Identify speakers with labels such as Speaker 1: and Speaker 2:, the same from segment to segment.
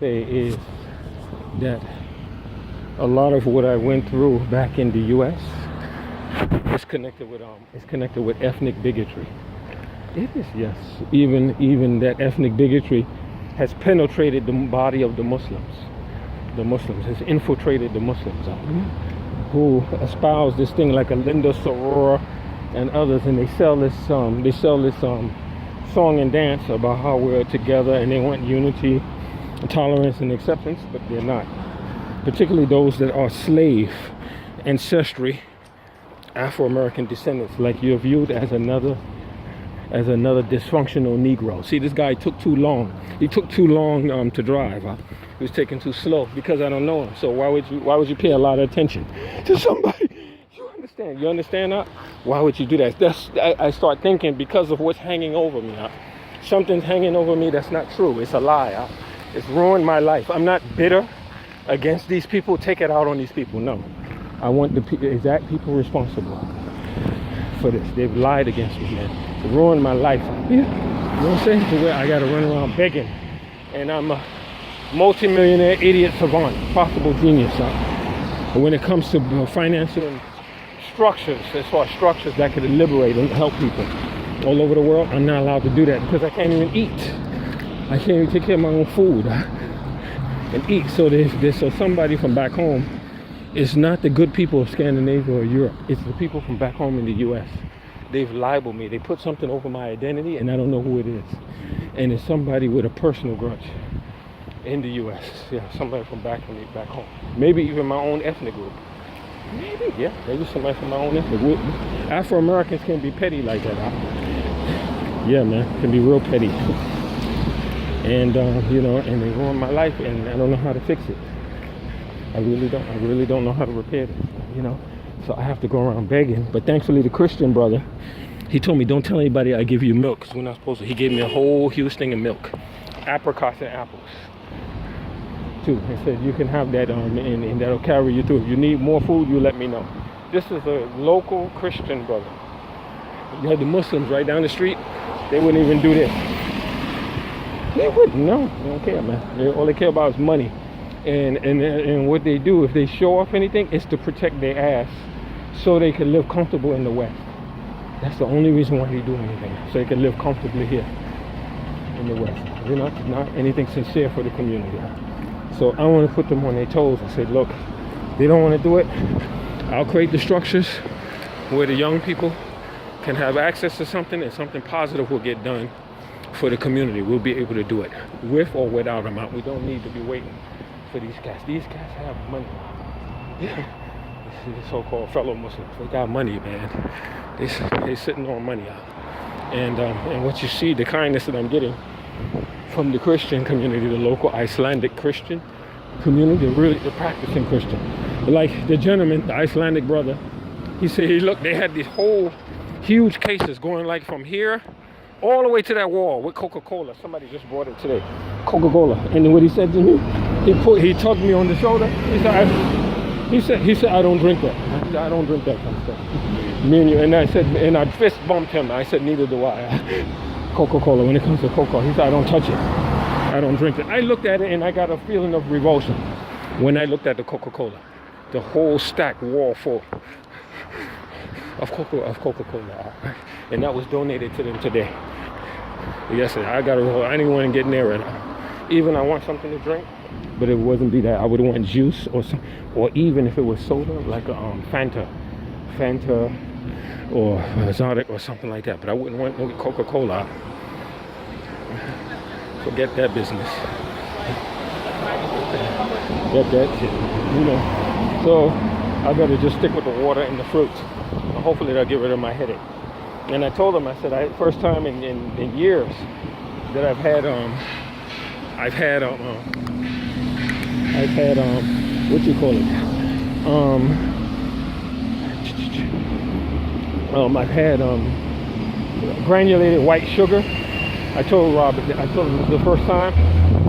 Speaker 1: say is that a lot of what I went through back in the U.S. is connected with ethnic bigotry. It is, yes. Even that ethnic bigotry has penetrated the body of the Muslims. The Muslims has infiltrated the Muslims who espouse this thing like a Linda Sorora and others, and they sell this song and dance about how we're together and they want unity, tolerance, and acceptance, but they're not. Particularly those that are slave ancestry, Afro-American descendants, like you're viewed as another dysfunctional Negro. See, this guy took too long. He took too long to drive. He was taking too slow because I don't know him. So why would you pay a lot of attention to somebody? You understand that? Why would you do that? I start thinking because of what's hanging over me. Something's hanging over me that's not true. It's a lie. It's ruined my life. I'm not bitter against these people. Take it out on these people. No. I want the exact people responsible for this. They've lied against me, man. It ruined my life. Yeah. You know what I'm saying? To where I gotta run around begging. And I'm a multi-millionaire idiot savant, possible genius. But when it comes to financial structures, as far as structures that could liberate and help people all over the world, I'm not allowed to do that because I can't even eat. I can't even take care of my own food and eat. So somebody from back home, it's not the good people of Scandinavia or Europe. It's the people from back home in the U.S. They've libeled me. They put something over my identity and I don't know who it is. And it's somebody with a personal grudge in the U.S. Yeah, somebody from back home. Maybe even my own ethnic group. Maybe, yeah. Maybe somebody from my own ethnic group. Afro-Americans can be petty like that. Yeah, man. Can be real petty. And, and they ruined my life and I don't know how to fix it. I really don't know how to repair it, So I have to go around begging. But thankfully, the Christian brother, he told me, don't tell anybody I give you milk, because we're not supposed to. He gave me a whole huge thing of milk. Apricots and apples, too. He said, you can have that, and that'll carry you through. If you need more food, you let me know. This is a local Christian brother. You have the Muslims right down the street. They wouldn't even do this. They wouldn't, no. They don't care, man. All they care about is money. And what they do, if they show off anything, is to protect their ass so they can live comfortable in the West. That's the only reason why they do anything, so they can live comfortably here in the West. They're not anything sincere for the community. So I want to put them on their toes and say, look, they don't want to do it. I'll create the structures where the young people can have access to something and something positive will get done for the community. We'll be able to do it with or without them out. We don't need to be waiting for these cats. These cats have money. Yeah. The so-called fellow Muslims, they got money, man. They sitting on money out. And what you see, the kindness that I'm getting from the Christian community, the local Icelandic Christian community, they're practicing Christian. But like the gentleman, the Icelandic brother, he said, hey, look, they had these whole huge cases going like from here all the way to that wall with Coca-Cola. Somebody just brought it today. Coca-Cola. And then what he said to me, he tugged me on the shoulder. He said, I don't drink that. I said, I don't drink that kind of stuff. Me and you, and I fist bumped him. I said, neither do I. Coca-Cola, when it comes to Coca-Cola, he said, I don't touch it. I don't drink it. I looked at it and I got a feeling of revulsion when I looked at the Coca-Cola. The whole stack wall full of Coca-Cola. And that was donated to them today. Yesterday, I didn't want to get near it. Even I want something to drink, but it wouldn't be that. I would want juice or even if it was soda, like a Fanta or Exotic or something like that. But I wouldn't want no Coca-Cola. Forget that business. Get that shit, So I better just stick with the water and the fruit. And hopefully that'll get rid of my headache. And I told him, I said, first time in years that I've had what you call it? I've had granulated white sugar. I told him the first time,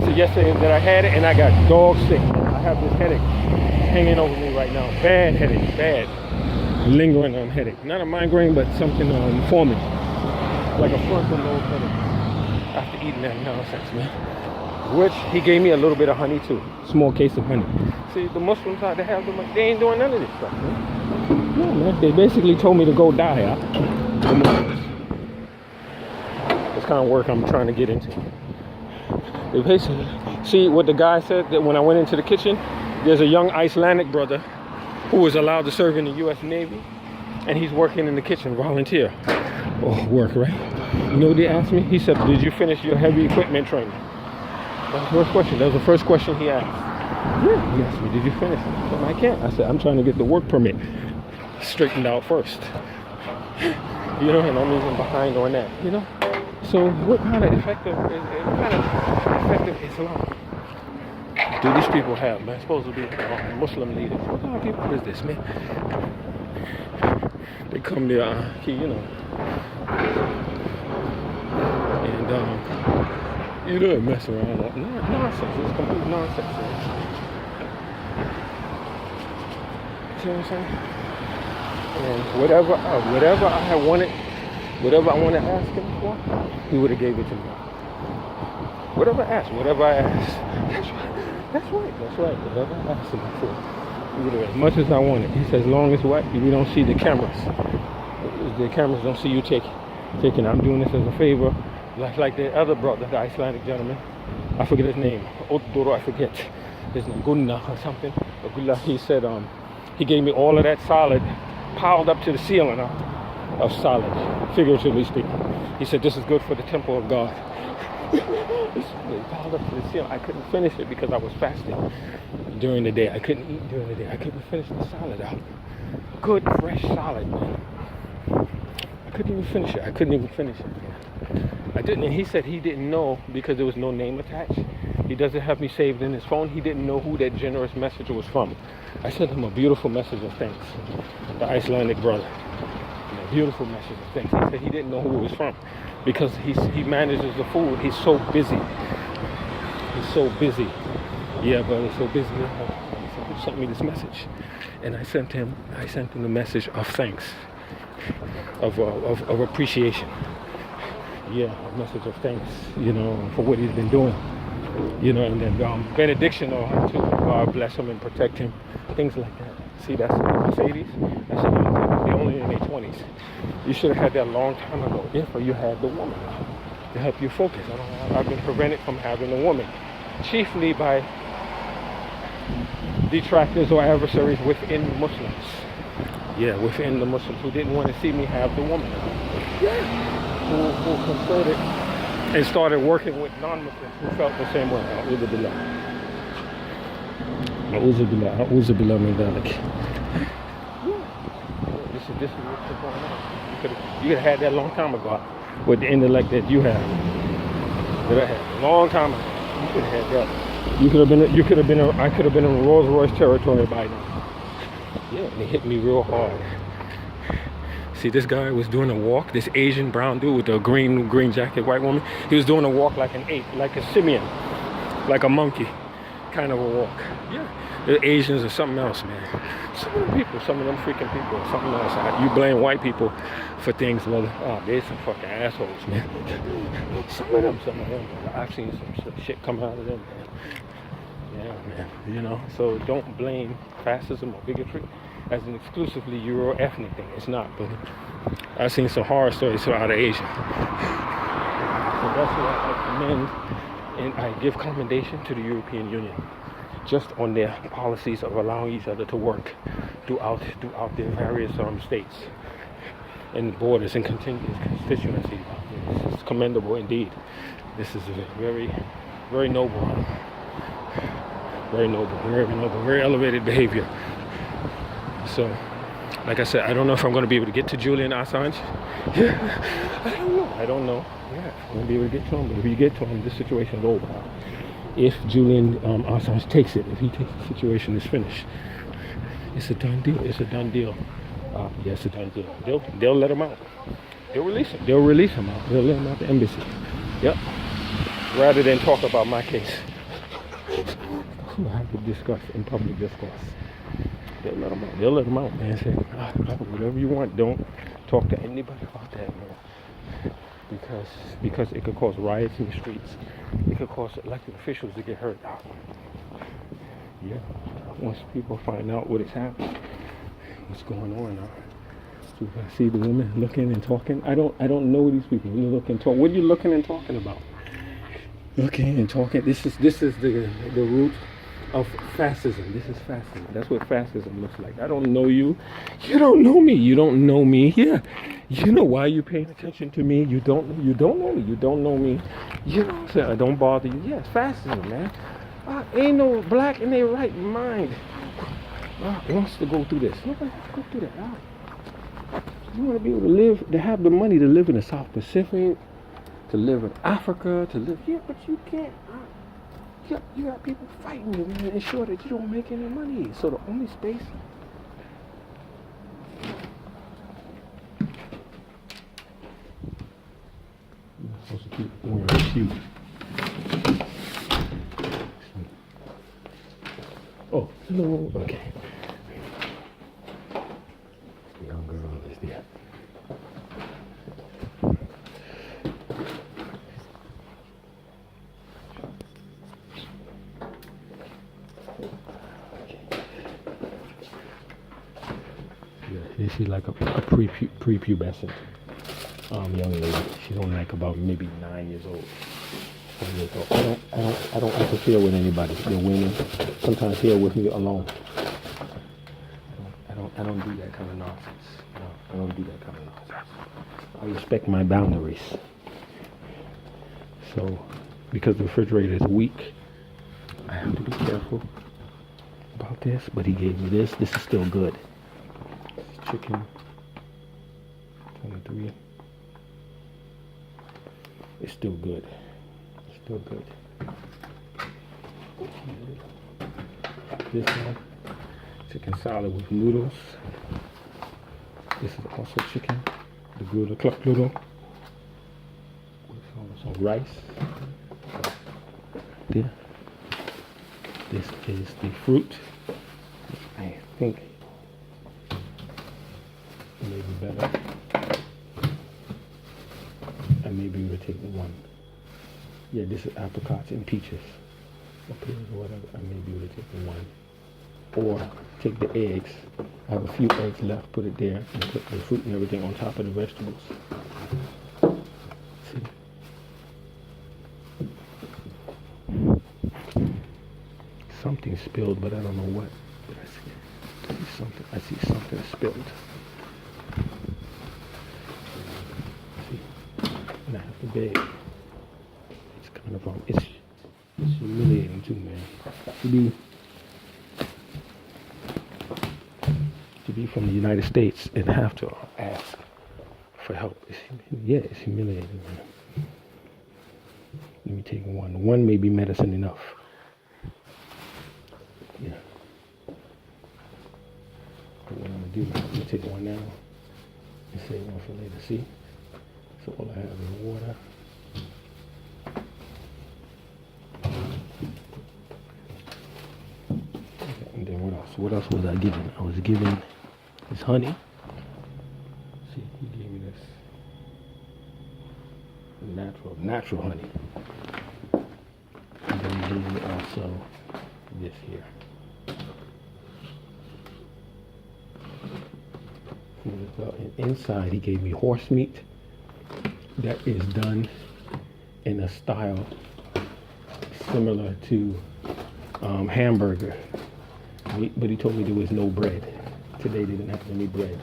Speaker 1: so yesterday that I had it and I got dog sick. I have this headache hanging over me right now. Bad headache, bad. Lingering headache. Not a migraine, but something forming. Like a frontal lobe headache. After eating that nonsense, man. which he gave me a little bit of honey too, small case of honey. See, the Muslims out there have the money. They ain't doing none of this stuff, man. Yeah, man. They basically told me to go die, the Muslims. This kind of work I'm trying to get into. They basically, see what the guy said, that when I went into the kitchen, there's a young Icelandic brother who was allowed to serve in the U.S. Navy, and he's working in the kitchen, volunteer. Oh, work, right? You know what they asked me? He said, did you finish your heavy equipment training? That was the first question. That was the first question he asked. Yeah, he asked me, did you finish? I said, I can't. I said, I'm trying to get the work permit straightened out first. You know, and I'm even behind on that, you know? So what kind of effective Islam do these people have, man? Supposed to be Muslim leaders. What kind of people is this, man? They come there, you know, and you know, mess around. Nonsense. It's complete nonsense. See what I'm saying? And whatever I had wanted, whatever I wanted to ask him for, he would have gave it to me. Whatever I asked, That's right. Whatever I asked him for, he would have, as much as I wanted. He says, as long as what? We don't see the cameras. The cameras don't see you taking. I'm doing this as a favor. Like the other brother, the Icelandic gentleman. I forget his name. Otdoro, I forget his name. Gunnar or something. He said, he gave me all of that solid piled up to the ceiling of solid, figuratively speaking. He said, this is good for the temple of God. It's piled up to the ceiling. I couldn't finish it because I was fasting during the day. I couldn't eat during the day. I couldn't finish the salad out. Good, fresh salad, man. I couldn't even finish it. I didn't, and he said he didn't know because there was no name attached. He doesn't have me saved in his phone. He didn't know who that generous message was from. I sent him a beautiful message of thanks. The Icelandic brother. A beautiful message of thanks. He said he didn't know who it was from because he manages the food. He's so busy. Yeah, brother, so busy. He sent me this message, and I sent him the message of thanks, of appreciation. Yeah, a message of thanks, you know, for what he's been doing, you know, and then benediction to God bless him and protect him, things like that. See, that's the Mercedes. That's they're only in their 20s. You should have had that a long time ago if you had the woman to help you focus. I've been prevented from having a woman, chiefly by detractors or adversaries within Muslims. Yeah, within the Muslims who didn't want to see me have the woman. Yeah. Who converted and started working with non-Muslims who felt the same way. A'udhu billah min dhalik. This is what's going on. You could have had that a long time ago with the intellect that you have. That I had a long time ago. You could have had that. I could have been in Rolls Royce territory by now. Yeah, and they hit me real hard. See, this guy was doing a walk, this Asian brown dude with a green jacket, white woman. He was doing a walk like an ape, like a simian, like a monkey, kind of a walk. Yeah, the Asians are something else, man. Some of them freaking people are something else. You blame white people for things, well, they're some fucking assholes, man. Some of them. I've seen some shit come out of them, man. Yeah, man, you know, so don't blame fascism or bigotry as an exclusively Euro-ethnic thing. It's not, but I've seen some horror stories out of Asia. So that's why I commend and I give commendation to the European Union just on their policies of allowing each other to work throughout their various states and borders and constituencies. It's commendable indeed. This is a very, very noble. Very noble, very elevated behavior. So, like I said, I don't know if I'm going to be able to get to Julian Assange. I don't know. Yeah, I'm going to be able to get to him, but if you get to him, this situation is over. If Julian Assange takes it, if he takes the situation, is finished. It's a done deal. Yeah, it's a done deal. They'll let him out. They'll release him. They'll let him out the embassy. Yep. Rather than talk about my case. I have to discuss in public discourse. They'll let him out, man. Say, whatever you want. Don't talk to anybody about that, man. because it could cause riots in the streets. It could cause elected officials to get hurt. Yeah, once people find out what is happening, what's going on now. So I see the woman looking and talking. I don't know these people. You look and talk. What are you looking and talking about? Looking and talking. This is the root of fascism. This is fascism. That's what fascism looks like. I don't know you. You don't know me. You don't know me. Yeah. You know why you paying attention to me? You don't know me. You don't know me. You know what I'm saying? I don't bother you. Yeah, it's fascism, man. Ain't no black in their right mind wants to go through this. Nobody has to go through that. You want to be able to live, to have the money to live in the South Pacific, to live in Africa, to live. Yeah, but you can't. You got people fighting you, man, to ensure that you don't make any money. So the only space. You're supposed to keep wearing a shoe. Oh, hello. Okay. The young girl is there. She's like a prepubescent young lady. She's only like about maybe 9 years old. 10 years old. I don't interfere with anybody. They're women. Sometimes here with me alone. I don't do that kind of nonsense. No, I don't do that kind of nonsense. I respect my boundaries. So, because the refrigerator is weak, I have to be careful about this. But he gave me this. This is still good. Chicken 23. It's still good. It's still good. This one, chicken salad with noodles. This is also chicken, the Gruder cluck noodle with some rice. There. This is the fruit. I think maybe better. I may be able to take one. Yeah, this is apricots and peaches. Or pears or whatever. I may be able to take one. Or take the eggs. I have a few eggs left. Put it there and put the fruit and everything on top of the vegetables. See? Something spilled, but I don't know what. But I see something spilled. And I have to beg. It's kind of it's humiliating too, man. To be from the United States and have to ask for help. It's humiliating, man. Let me take one. One may be medicine enough. Yeah. But what I'm gonna do, I'm gonna take one now and save one for later. See? So all I have is water. And then what else? What else was I given? I was given this honey. See, he gave me this natural honey. And then he gave me also this here. And inside he gave me horse meat that is done in a style similar to hamburger. But he told me there was no bread. Today they didn't have any bread.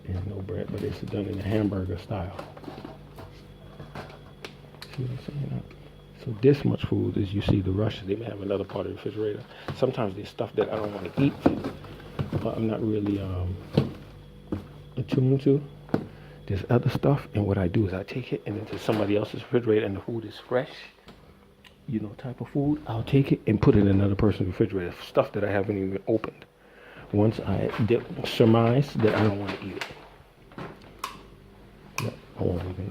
Speaker 1: There's no bread, but it's done in a hamburger style. See what I'm saying? So this much food, as you see the Russians, they may have another part of the refrigerator. Sometimes there's stuff that I don't want to eat, but I'm not really attuned to. There's other stuff, and what I do is I take it and into somebody else's refrigerator, and the food is fresh, type of food. I'll take it and put it in another person's refrigerator, stuff that I haven't even opened. Once I surmise that I don't want to eat it, I won't even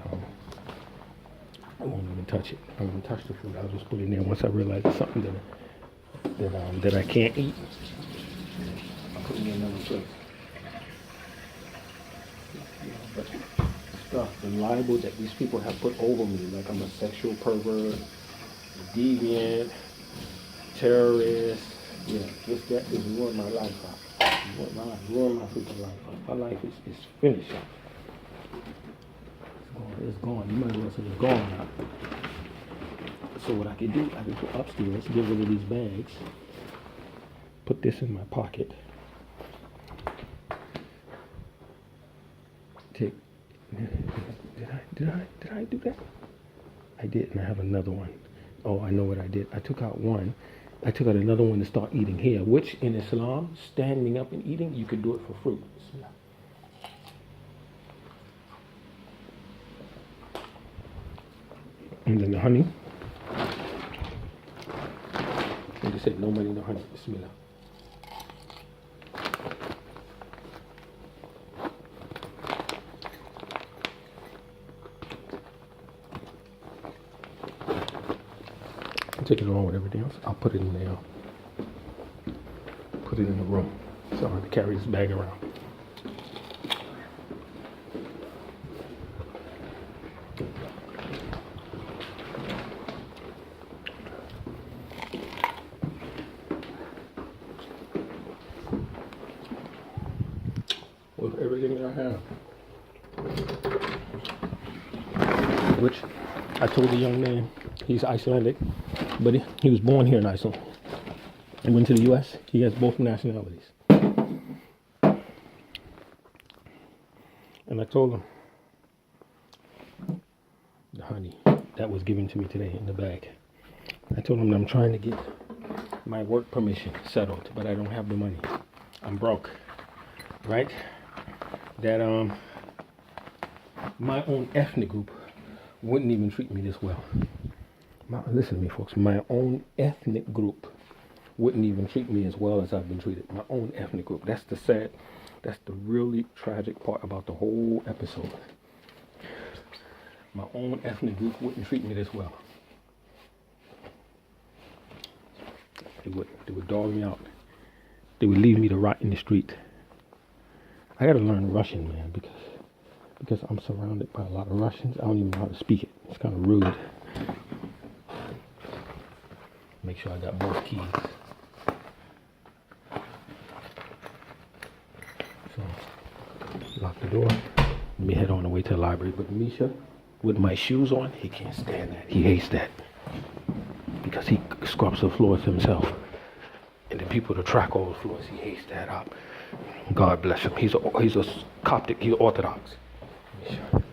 Speaker 1: touch it. I won't touch the food. I'll just put it in there. Once I realize it's something that I can't eat, I'll put it in another place. But stuff, the libel that these people have put over me, like I'm a sexual pervert, deviant, terrorist. Yeah, just that is ruined my life out. Ruined my freaking life out. My life is finished out. It's gone. You might as well say it's gone now. So what I can do, I can go upstairs, get rid of these bags, put this in my pocket, take, did I do that? I did, and I have another one. Oh, I know what I did. I took out one. I took out another one to start eating here, which in Islam, standing up and eating, you could do it for fruit. And then the honey. And they said no money, no honey. Bismillah. Take it along with everything else. I'll put it in there. Put it in the room. So I don't have to carry this bag around. With everything that I have. Which I told the young man, he's Icelandic, but he was born here in Iceland. He went to the U.S. He has both nationalities. And I told him, the honey that was given to me today in the bag. I told him that I'm trying to get my work permission settled, but I don't have the money. I'm broke, right? That my own ethnic group wouldn't even treat me this well. Listen to me, folks. My own ethnic group wouldn't even treat me as well as I've been treated. My own ethnic group. That's the really tragic part about the whole episode. My own ethnic group wouldn't treat me this well. They would dog me out. They would leave me to rot in the street. I gotta learn Russian, man, because I'm surrounded by a lot of Russians. I don't even know how to speak it. It's kind of rude. Make sure I got both keys. So, lock the door. Let me head on the way to the library. But Misha, with my shoes on, he can't stand that. He hates that. Because he scrubs the floors himself. And the people that track all the floors, he hates that up. God bless him. He's a Coptic, he's Orthodox. Misha.